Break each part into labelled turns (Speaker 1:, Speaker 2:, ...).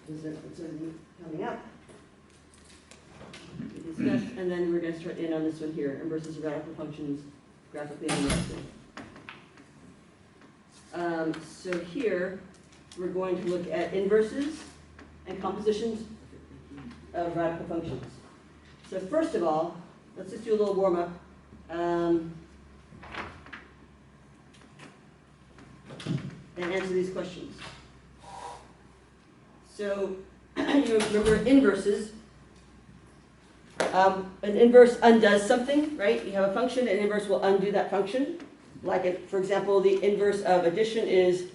Speaker 1: Is there something coming up? We discussed, and then we're going to start in on this one here, inverses of radical functions graphically and numerically. So here, we're going to look at inverses and compositions of radical functions. So first of all, let's just do a little warm-up. And answer these questions. So you remember inverses. An inverse undoes something, right? You have a function, an inverse will undo that function. Like, for example, the inverse of addition is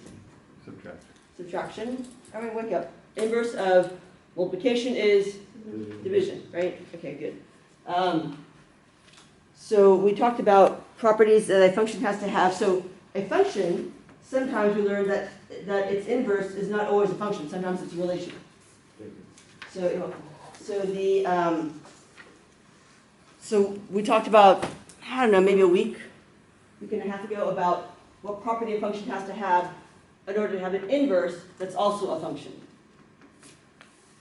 Speaker 1: subtraction. All right, wake up. Inverse of multiplication is division, right? Okay, good. So we talked about properties that a function has to have. So a function, sometimes we learn that its inverse is not always a function. Sometimes it's a relation. So we talked about, I don't know, maybe a week and a half ago about what property a function has to have in order to have an inverse that's also a function.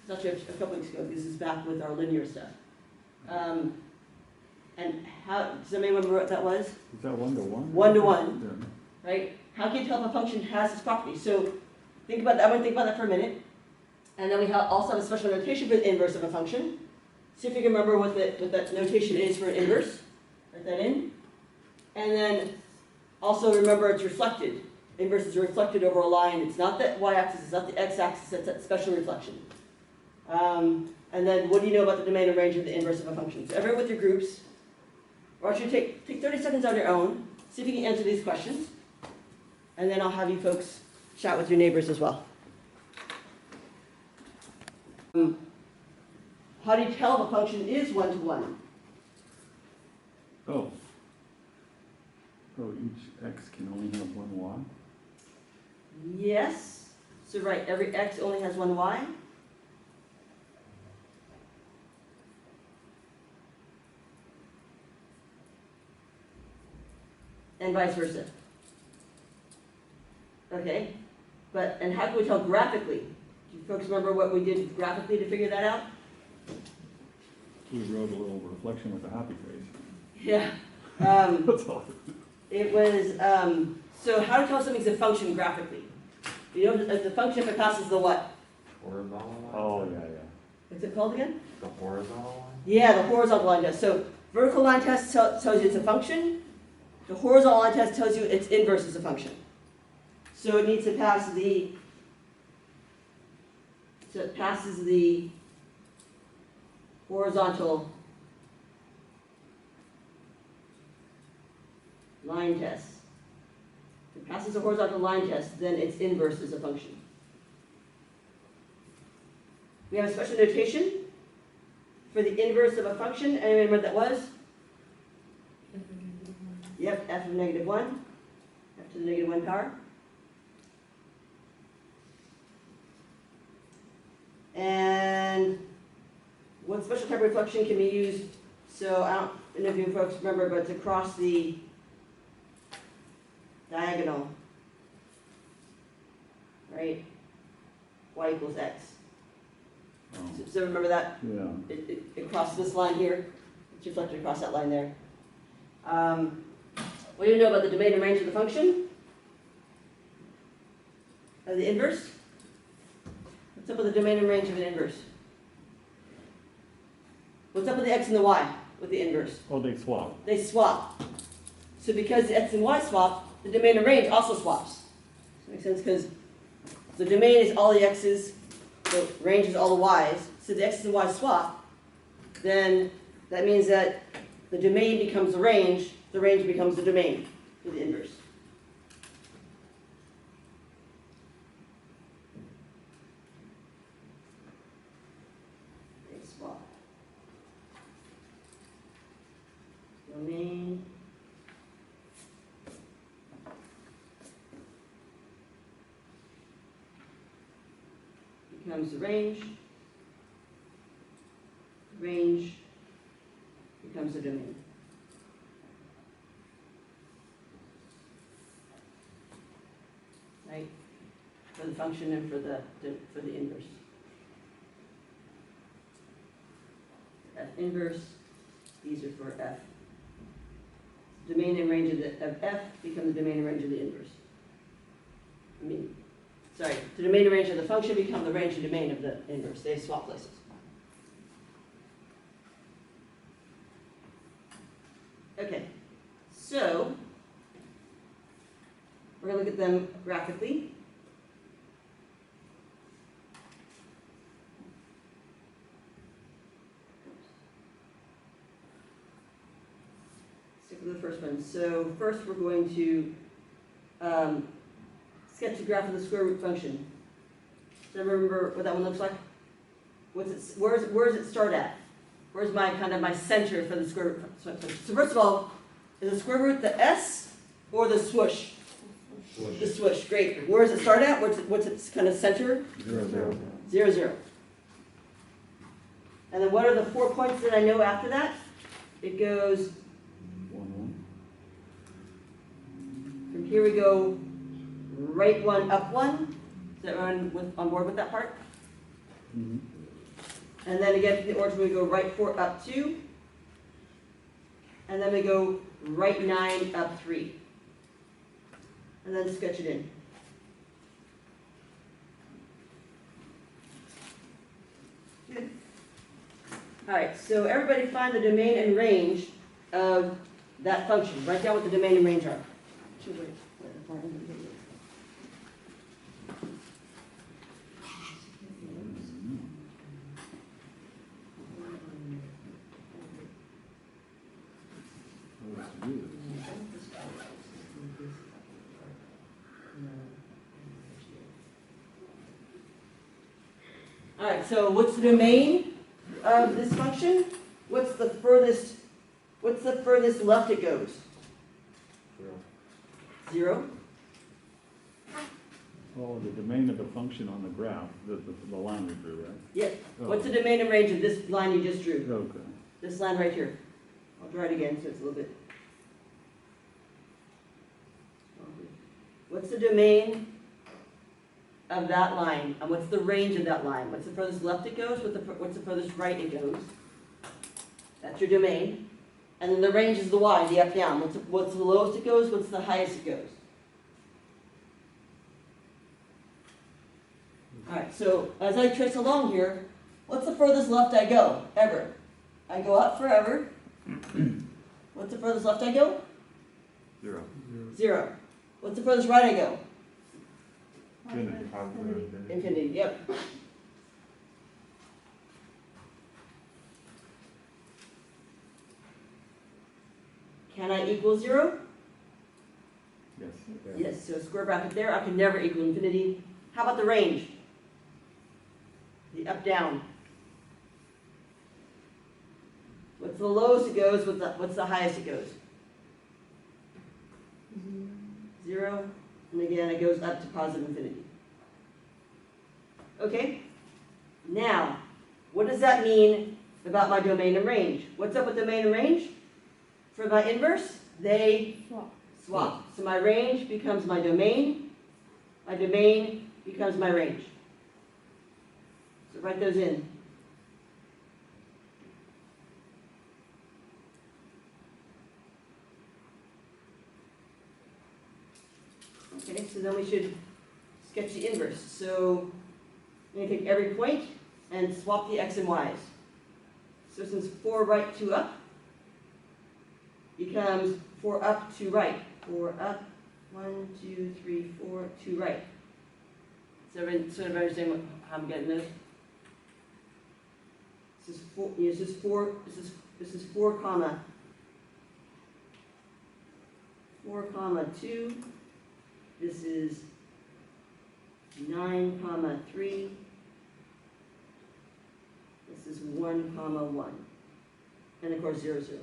Speaker 1: It's actually a couple weeks ago. This is back with our linear stuff. And how, does anybody remember what that was?
Speaker 2: Is that one-to-one?
Speaker 1: One-to-one, right? How can you tell if a function has this property? So think about that. I want to think about that for a minute. And then we also have a special notation for the inverse of a function. See if you can remember what that notation is for an inverse. Write that in. And then also remember it's reflected. Inverses are reflected over a line. It's not the y-axis, it's not the x-axis, it's that special reflection. And then what do you know about the domain and range of the inverse of a function? So everyone with your groups, I want you to take 30 seconds on your own, see if you can answer these questions. And then I'll have you folks chat with your neighbors as well. How do you tell if a function is one-to-one?
Speaker 2: Oh, each x can only have one y?
Speaker 1: Yes. So right, every x only has one y. And vice versa. Okay, and how can we tell graphically? Do you folks remember what we did graphically to figure that out?
Speaker 2: We wrote a little reflection with a happy face.
Speaker 1: Yeah.
Speaker 2: That's all.
Speaker 1: It was, so how to tell something's a function graphically? You know, the function if it passes the what?
Speaker 3: Horizontal line?
Speaker 2: Oh, yeah.
Speaker 1: What's it called again?
Speaker 3: The horizontal line?
Speaker 1: Yeah, the horizontal line test. So vertical line test tells you it's a function. The horizontal line test tells you its inverse is a function. So it needs to pass it passes the horizontal line test. If it passes the horizontal line test, then its inverse is a function. We have a special notation for the inverse of a function. Anyone remember what that was? Yep, f of negative 1, f to the negative 1 power. And what special type of reflection can be used? So I don't know if you folks remember, but to cross the diagonal, right? Y equals x.
Speaker 2: Oh.
Speaker 1: So remember that?
Speaker 2: Yeah.
Speaker 1: It crosses this line here. It's reflected across that line there. What do you know about the domain and range of the function? Of the inverse? What's up with the domain and range of an inverse? What's up with the x and the y with the inverse?
Speaker 2: Oh, they swap.
Speaker 1: They swap. So because the x and y swap, the domain and range also swaps. Does that make sense? Because the domain is all the x's, the range is all the y's. So the x's and y's swap, then that means that the domain becomes the range becomes the domain for the inverse. They swap. Domain becomes the range becomes the domain. Right? For the function and for the inverse. F inverse, these are for F. Domain and range of F become the domain and range of the inverse. Sorry, the domain and range of the function become the range and domain of the inverse. They swap places. Okay, so we're going to look at them graphically. Stick with the first one. So first we're going to sketch a graph of the square root function. Does everyone remember what that one looks like? Where does it start at? Where's my kind of my center for the square root function? So first of all, is the square root the S or the swoosh?
Speaker 3: Swoosh.
Speaker 1: The swoosh, great. Where does it start at? What's its kind of center?
Speaker 2: 0, 0.
Speaker 1: 0, 0. And then what are the 4 points that I know after that? It goes,
Speaker 2: 1, 1.
Speaker 1: from here we go right 1, up 1. Is everyone on board with that part?
Speaker 2: Mm-hmm.
Speaker 1: And then again, to the origin, we go right 4, up 2. And then we go right 9, up 3. And then sketch it in. Good. All right, so everybody find the domain and range of that function. Write down what the domain and range are. All right, so what's the domain of this function? What's the furthest left it goes? 0.
Speaker 2: Oh, the domain of the function on the graph, the line we drew, right?
Speaker 1: Yes.
Speaker 2: Oh.
Speaker 1: What's the domain and range of this line you just drew?
Speaker 2: Okay.
Speaker 1: This line right here. I'll draw it again so it's a little bit. What's the domain of that line? And what's the range of that line? What's the furthest left it goes? What's the furthest right it goes? That's your domain. And then the range is the y, the up down. What's the lowest it goes? What's the highest it goes? All right, so as I trace along here, what's the furthest left I go, ever? I go up forever. What's the furthest left I go?
Speaker 3: 0.
Speaker 1: 0. What's the furthest right I go?
Speaker 3: Infinity.
Speaker 1: Infinity, yep. Can I equal 0?
Speaker 2: Yes.
Speaker 1: Yes, so square bracket there, I can never equal infinity. How about the range? The up, down. What's the lowest it goes, what's the highest it goes? 0, and again it goes up to positive infinity. Okay, now, what does that mean about my domain and range? What's up with domain and range? For my inverse, they swap. So my range becomes my domain becomes my range. So write those in. Okay, so then we should sketch the inverse. So I'm going to take every point and swap the x and y's. So since 4 right, 2 up, becomes 4 up, 2 right. 4 up, 1, 2, 3, 4, 2 right. So everyone sort of understand how I'm getting this? This is 4, this is 4 comma 2. This is 9 comma 3. This is 1 comma 1. And of course 0, 0.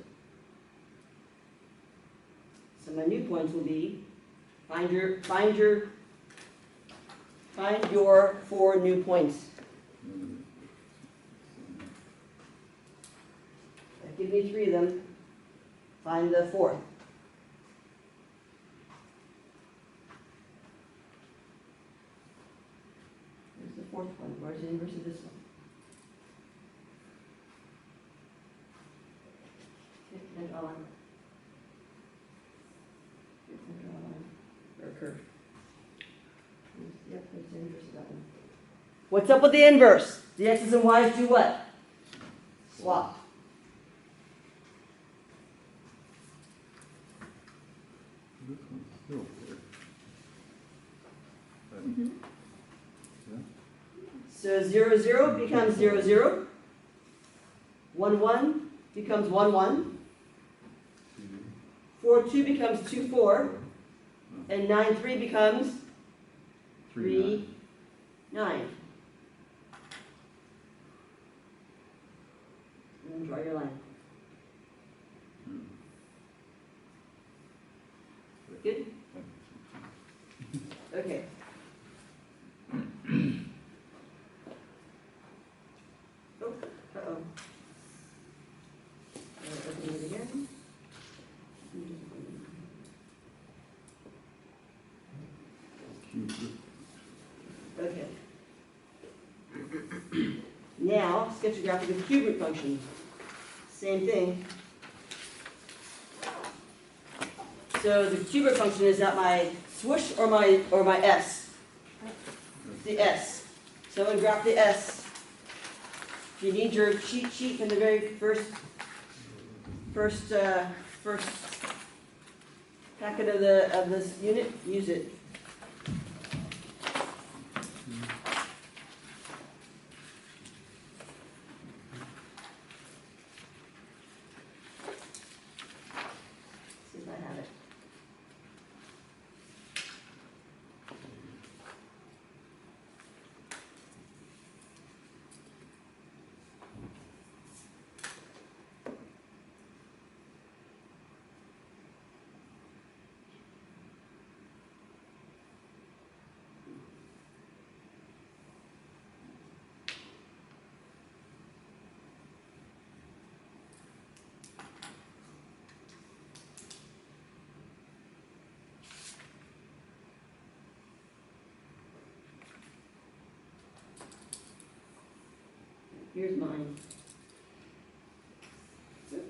Speaker 1: So my new points will be find your 4 new points. That gives me 3 of them. Find the 4th. Where's the 4th one? Where's the inverse of this one? draw a line. Draw a line, or a curve. Yep, that's the inverse of that one. What's up with the inverse? The x's and y's do what? Swap.
Speaker 2: This one's still there.
Speaker 3: Mhm.
Speaker 1: So 0, 0 becomes 0, 0. 1, 1 becomes 1, 1. 4, 2 becomes 2, 4. And 9, 3 becomes 3, 9. And then draw your line. Good? Okay. Oh, uh-oh. Open it again. Okay. Now, sketch a graph of the cube root function. Same thing. So the cube root function is at my swoosh or my S? The S. So I'm going to graph the S. If you need your cheat sheet from the very first packet of this unit, use it. See if I have it. Here's mine. Okay.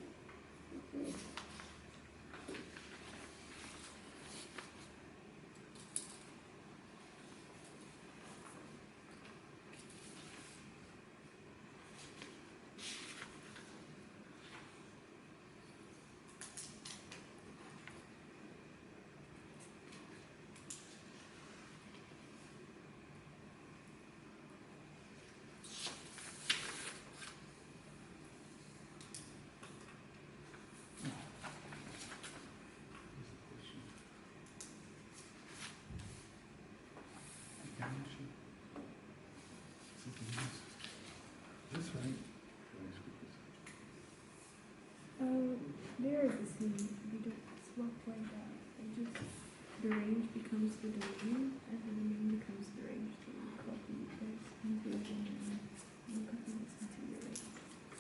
Speaker 4: There is the same. We don't swap like that. It just the range becomes the domain, and the domain becomes the range. So we copy this into the domain. We copy this into the range.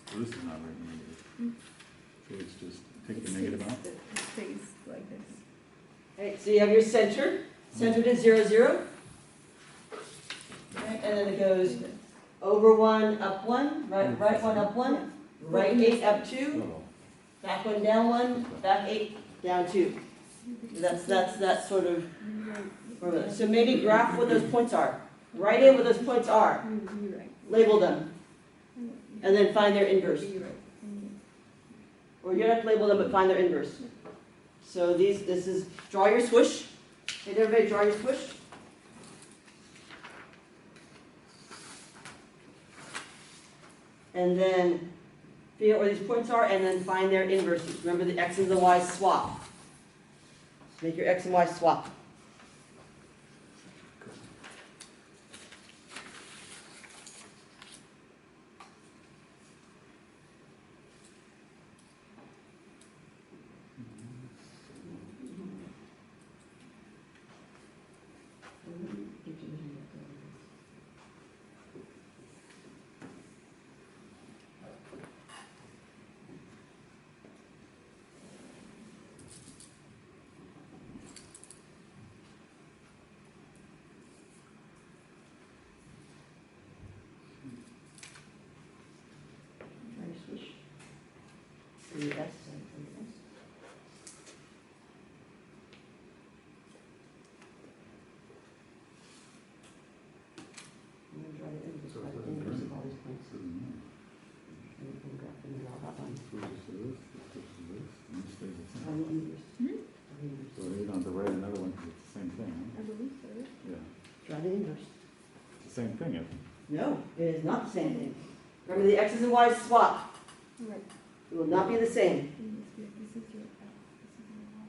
Speaker 2: So this is not right negative.
Speaker 4: Mm.
Speaker 2: So it's just take the negative out.
Speaker 4: It stays like this.
Speaker 1: Right, so you have your center. Centered at 0, 0. Right, and then it goes over 1, up 1, right 1, up 1, right 8, up 2,
Speaker 2: Oh,
Speaker 1: back 1, down 1, back 8, down 2. That's that sort of formula. So maybe graph what those points are. Write in what those points are.
Speaker 4: You're right.
Speaker 1: Label them. And then find their inverse.
Speaker 4: You're right.
Speaker 1: Or you don't have to label them, but find their inverse. So this is, draw your swoosh. Hey, everybody, draw your swoosh. And then figure out where these points are, and then find their inverses. Remember, the x and the y swap. Make your x and y swap.
Speaker 2: same thing, isn't it?
Speaker 1: No, it is not the same thing. Remember the x's and y's swap.
Speaker 4: Right.
Speaker 1: It will not be the same.
Speaker 4: This is your F, this is your Y.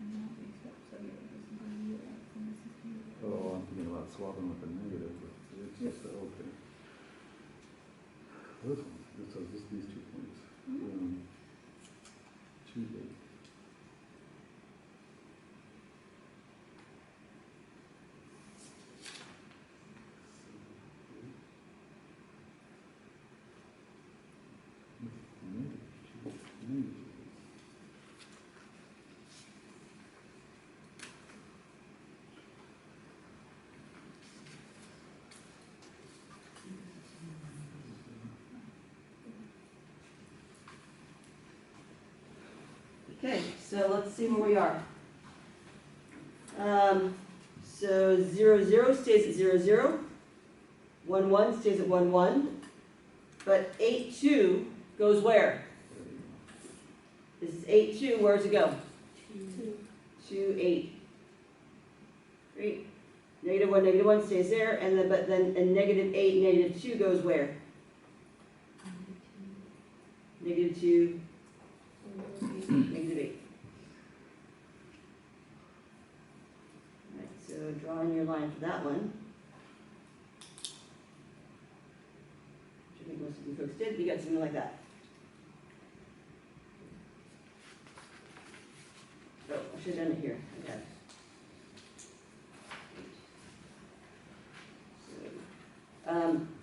Speaker 4: And now we swap, so yeah, this is going to be your X and this is going to be your Y.
Speaker 2: Oh, I'm thinking about swapping with the negative, but it's just, okay. This one, this has just these 2 points. 2, 8.
Speaker 1: Okay, so let's see where we are. So 0, 0 stays at 0, 0. 1, 1 stays at 1, 1. But 8, 2 goes where? This is 8, 2. Where does it go? 2, 8. Great. -1, -1 stays there, and then -8, -2 goes where? -2, -8. All right, so drawing your line for that one. Which I think most of you folks did. You got something like that. Oh, I should have done it here. Okay.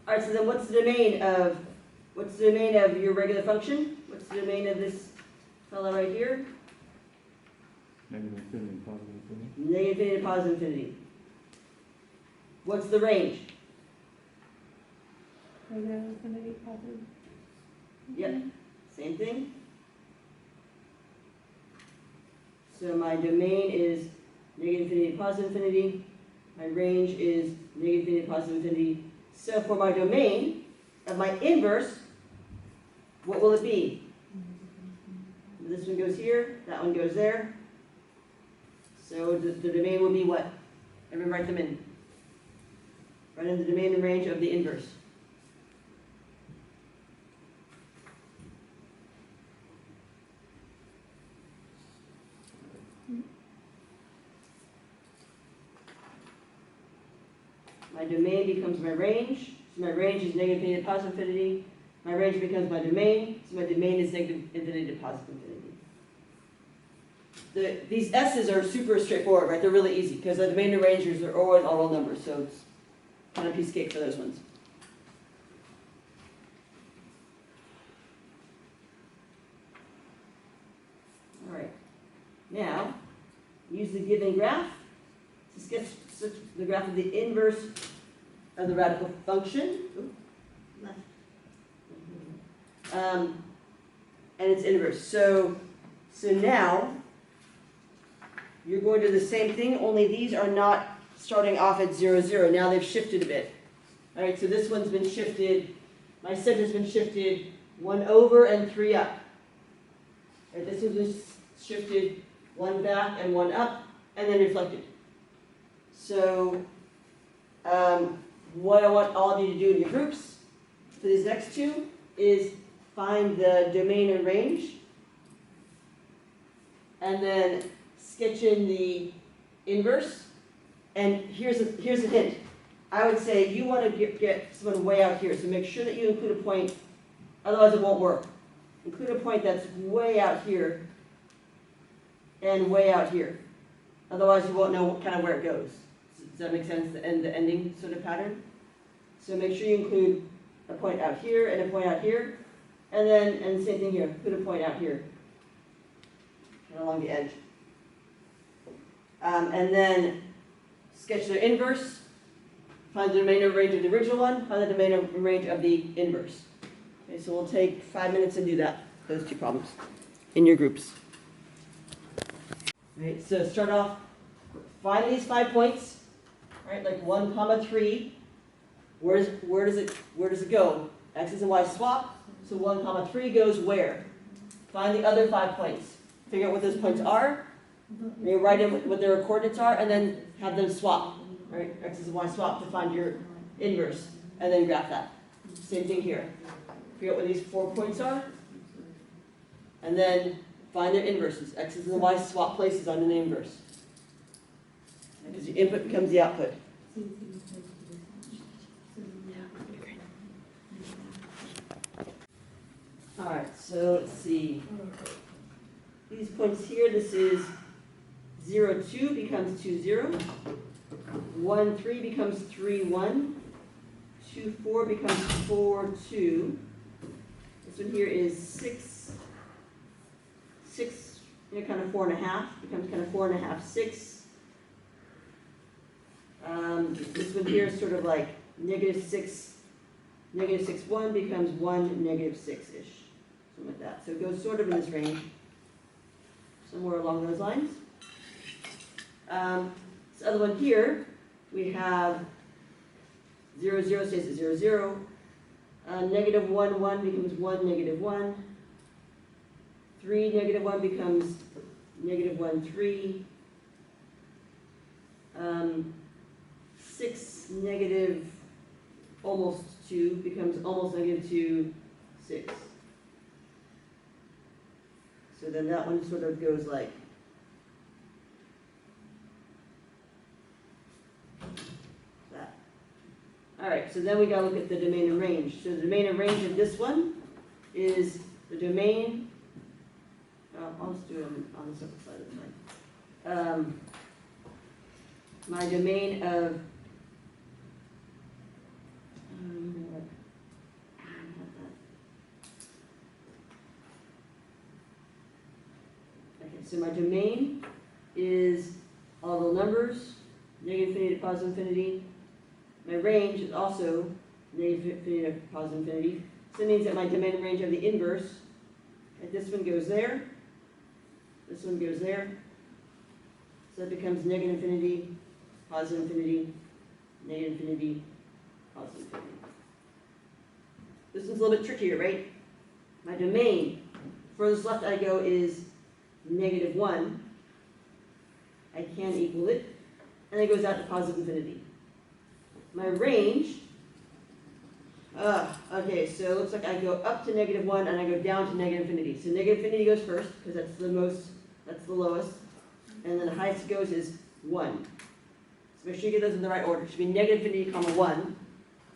Speaker 1: All right, so then what's the domain of your regular function? What's the domain of this fellow right here?
Speaker 2: Negative infinity, positive infinity.
Speaker 1: Negative infinity to positive infinity. What's the range?
Speaker 4: Negative infinity, positive.
Speaker 1: Yep, same thing. So my domain is negative infinity to positive infinity. My range is negative infinity to positive infinity. So for my domain of my inverse, what will it be? This one goes here, that one goes there. So the domain will be what? Everyone write them in. Write in the domain and range of the inverse. My domain becomes my range. So my range is negative infinity to positive infinity. My range becomes my domain. So my domain is negative infinity to positive infinity. These S's are super straightforward, right? They're really easy because the domain and ranges are always all real numbers. So it's kind of a piece of cake for those ones. All right. Now, use the given graph to sketch the graph of the inverse of the radical function. Ooh, left. And its inverse. So now you're going to do the same thing, only these are not starting off at 0, 0. Now they've shifted a bit. All right, so this one's been shifted. My center's been shifted 1 over and 3 up. All right, this one's been shifted 1 back and 1 up, and then reflected. So what I want all of you to do in your groups for these next two is find the domain and range, and then sketch in the inverse. And here's a hint. I would say you want to get someone way out here, so make sure that you include a point, otherwise it won't work. Include a point that's way out here and way out here. Otherwise you won't know kind of where it goes. Does that make sense? The ending sort of pattern? So make sure you include a point out here and a point out here. And same thing here, put a point out here. And along the edge. And then sketch their inverse. Find the domain and range of the original one. Find the domain and range of the inverse. Okay, so we'll take 5 minutes and do that, those two problems, in your groups. Right, so start off, find these 5 points, right, like 1, 3. Where does it go? X's and Y's swap, so 1, 3 goes where? Find the other 5 points. Figure out what those points are. You write in what their coordinates are, and then have them swap. Right, X's and Y swap to find your inverse, and then graph that. Same thing here. Figure out what these 4 points are, and then find their inverses. X's and Y's swap places on the inverse. Because your input becomes the output. Alright, so let's see. These points here, this is 0, 2 becomes 2, 0. 1, 3 becomes 3, 1. 2, 4 becomes 4, 2. This one here is 6, 6, kind of 4.5, becomes kind of 4.5, 6. This one here is sort of like -6, -6, 1 becomes 1, -6-ish. Something like that. So it goes sort of in this range, somewhere along those lines. This other one here, we have 0, 0 stays at 0, 0. -1, 1 becomes 1, -1. 3, -1 becomes -1, 3. 6, almost 2 becomes almost -2, 6. So then that one sort of goes like that. All right, so then we gotta look at the domain and range. So the domain and range of this one is the domain. I'll just do it on the separate side of the line. My domain of so my domain is all the numbers, -infinity to +infinity. My range is also -infinity to +infinity. So it means that my domain and range of the inverse, and this one goes there, this one goes there. So that becomes -infinity, +infinity, -infinity, +infinity. This one's a little bit trickier, right? My domain, furthest left I go is -1. I can equal it, and it goes out to +infinity. My range, okay, so it looks like I go up to -1 and I go down to -infinity. So -infinity goes first, because that's the lowest, and then the highest it goes is 1. So make sure you get those in the right order. It should be -infinity, 1.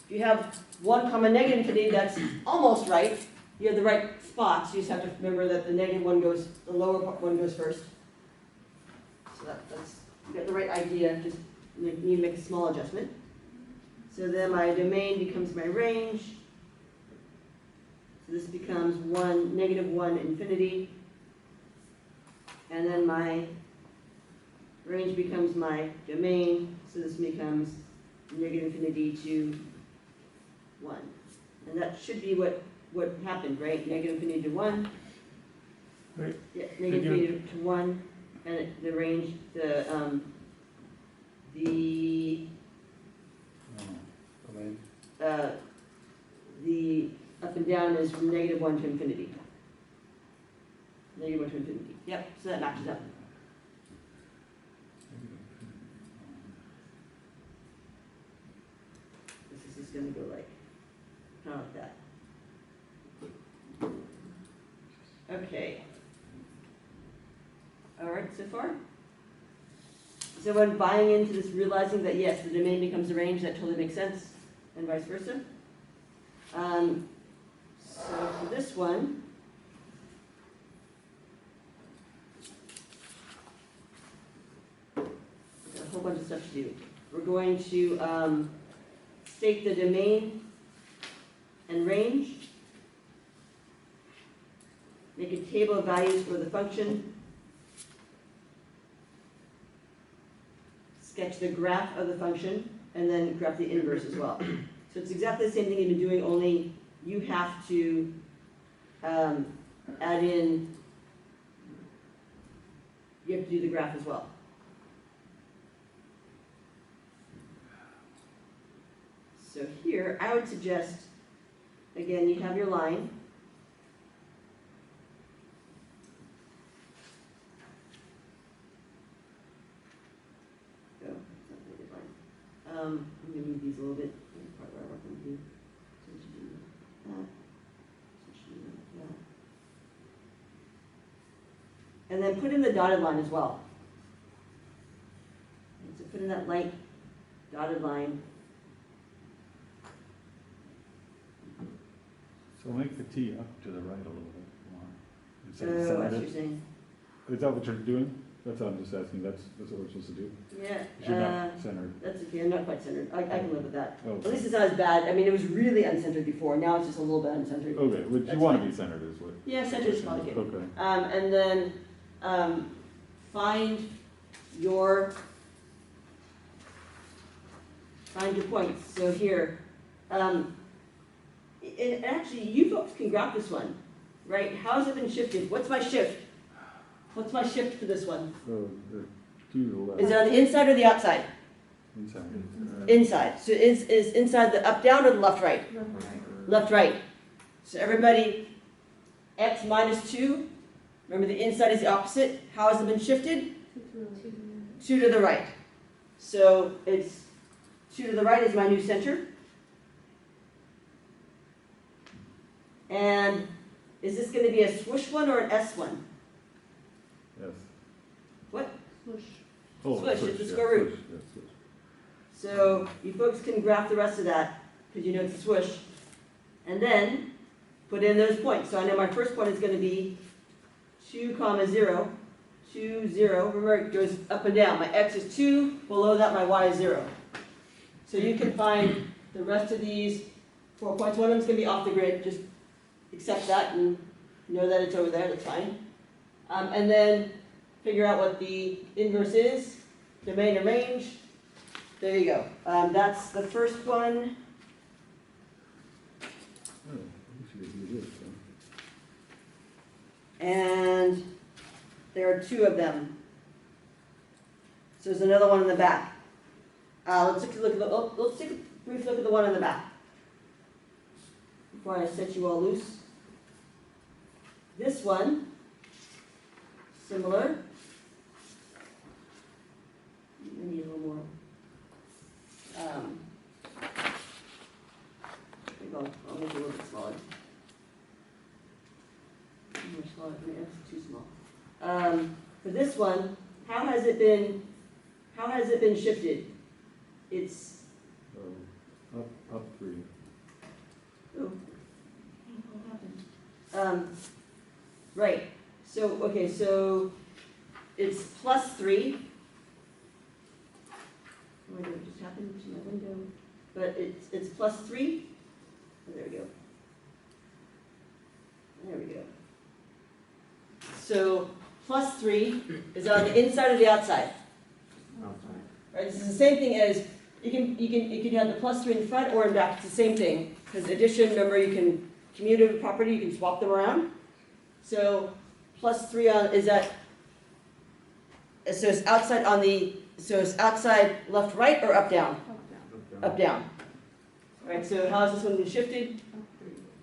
Speaker 1: If you have 1, -infinity, that's almost right. You have the right spots. You just have to remember that the -1 goes, the lower one goes first. So that's, you got the right idea. Just need to make a small adjustment. So then my domain becomes my range. So this becomes -1, infinity. And then my range becomes my domain. So this becomes -infinity to 1. And that should be what happened, right? -infinity to 1.
Speaker 2: Right.
Speaker 1: Yeah, -infinity to 1. And the range, the up and down is from -1 to infinity. -1 to infinity. Yep, so that matches up. This is just going to go like, kind of like that. Okay. All right, so far? So when buying into this, realizing that yes, the domain becomes the range, that totally makes sense, and vice versa. So for this one, we've got a whole bunch of stuff to do. We're going to state the domain and range, make a table of values for the function, sketch the graph of the function, and then graph the inverse as well. So it's exactly the same thing you've been doing, only you have to add in, you have to do the graph as well. So here, I would suggest, again, you have your line. I'm going to move these a little bit. then put in the dotted line as well. And so put in that light dotted line.
Speaker 2: So make the T up to the right a little bit more. Instead of
Speaker 1: Oh, I see what
Speaker 2: center
Speaker 1: you're
Speaker 2: it.
Speaker 1: saying.
Speaker 2: Is that what you're doing? That's what I'm just asking, that's what we're supposed to do?
Speaker 1: Yeah,
Speaker 2: You're not centered.
Speaker 1: that's okay, I'm not quite centered. I can live with that.
Speaker 2: Oh,
Speaker 1: At least it's not as bad. I mean, it was really uncentered before. Now it's just a little bit uncentered.
Speaker 2: okay, which
Speaker 1: That's
Speaker 2: you want to
Speaker 1: fine.
Speaker 2: be centered is what?
Speaker 1: Yeah, centered is probably good.
Speaker 2: Okay.
Speaker 1: And then find your points. So here, and actually, you folks can graph this one, right? How has it been shifted? What's my shift? What's my shift for this one?
Speaker 2: So the to the left.
Speaker 1: Is it on the inside or the outside?
Speaker 2: Inside.
Speaker 1: Inside. So is inside the up down or the left right? Left right. So everybody, x minus 2. Remember the inside is the opposite. How has it been shifted? 2 to the right. So it's 2 to the right is my new center. And is this going to be a swoosh one or an S one?
Speaker 2: Yes.
Speaker 1: What?
Speaker 2: Oh,
Speaker 1: Switch,
Speaker 2: switch,
Speaker 1: it's a
Speaker 2: yeah,
Speaker 1: square root.
Speaker 2: switch, yeah, switch.
Speaker 1: So you folks can graph the rest of that because you know it's a swoosh. And then put in those points. So I know my first point is going to be 2, 0, 2, 0. Remember, it goes up and down. My x is 2. Below that, my y is 0. So you can find the rest of these 4 points. One of them's going to be off the grid. Just accept that and know that it's over there. That's fine. And then figure out what the inverse is. Domain and range. There you go. That's the first one.
Speaker 2: Oh, I should do this, huh?
Speaker 1: And there are 2 of them. So there's another one in the back. Let's take a look at let's take a brief look at the one in the back before I set you all loose. This one, similar. I need a little more. I'll make it a little bit smaller. More smaller, that's too small. For this one, how has it been shifted? It's
Speaker 2: Up 3.
Speaker 1: oh, what happened? Right. So okay, so it's plus 3. Oh, what just happened to my window? But it's plus 3. Oh, there we go. There we go. So plus 3 is on the inside or the outside? Right, this is the same thing as you can have the plus 3 in front or in back. It's the same thing because addition. Remember, you can commutative property. You can swap them around. So plus 3 on is that. So it's outside on the. So it's outside left right or up down? Up down. All right. So how has this one been shifted?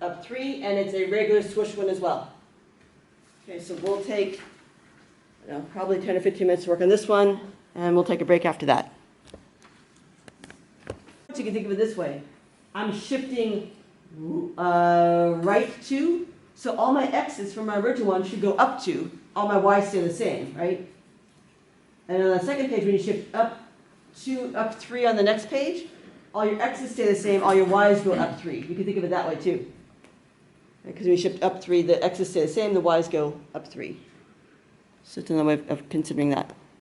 Speaker 1: Up 3, and it's a regular swoosh one as well. Okay. So we'll take probably 10 or 15 minutes to work on this one. And we'll take a break after that. So you can think of it this way. I'm shifting right 2. So all my x's from my original one should go up 2. All my y's stay the same, right? And on the second page, when you shift up 3 on the next page, all your x's stay the same, all your y's go up 3. You can think of it that way too. Because when you shift up 3, the x's stay the same, the y's go up 3. So it's another way of considering that.